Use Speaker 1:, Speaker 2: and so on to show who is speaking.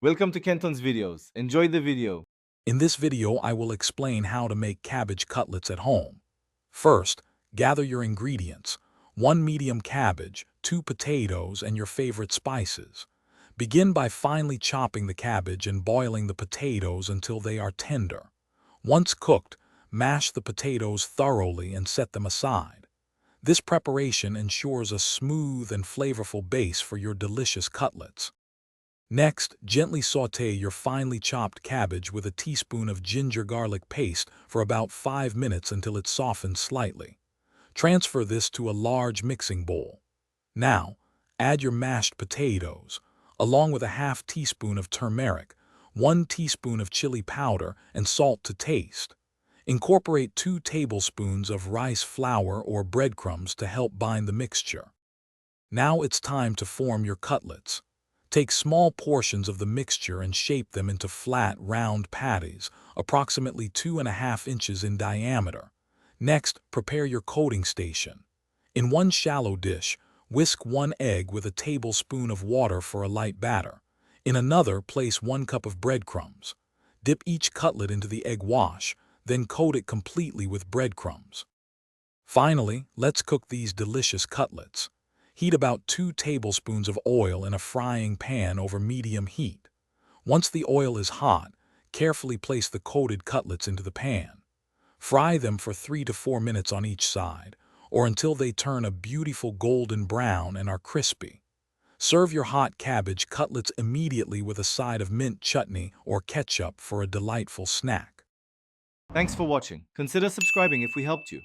Speaker 1: Welcome to Kenton's videos. Enjoy the video.
Speaker 2: In this video, I will explain how to make cabbage cutlets at home. First, gather your ingredients: 1 medium cabbage, 2 potatoes, and your favorite spices. Begin by finely chopping the cabbage and boiling the potatoes until they are tender. Once cooked, mash the potatoes thoroughly and set them aside. This preparation ensures a smooth and flavorful base for your delicious cutlets. Next, gently sauté your finely chopped cabbage with a teaspoon of ginger garlic paste for about 5 minutes until it softens slightly. Transfer this to a large mixing bowl. Now, add your mashed potatoes, along with a half teaspoon of turmeric, 1 teaspoon of chili powder, and salt to taste. Incorporate 2 tablespoons of rice flour or breadcrumbs to help bind the mixture. Now it's time to form your cutlets. Take small portions of the mixture and shape them into flat, round patties, approximately 2.5 inches in diameter. Next, prepare your coating station. In one shallow dish, whisk 1 egg with a tablespoon of water for a light batter. In another, place 1 cup of breadcrumbs. Dip each cutlet into the egg wash, then coat it completely with breadcrumbs. Finally, let's cook these delicious cutlets. Heat about 2 tablespoons of oil in a frying pan over medium heat. Once the oil is hot, carefully place the coated cutlets into the pan. Fry them for 3 to 4 minutes on each side, or until they turn a beautiful golden brown and are crispy. Serve your hot cabbage cutlets immediately with a side of mint chutney or ketchup for a delightful snack.
Speaker 1: Thanks for watching. Consider subscribing if we helped you.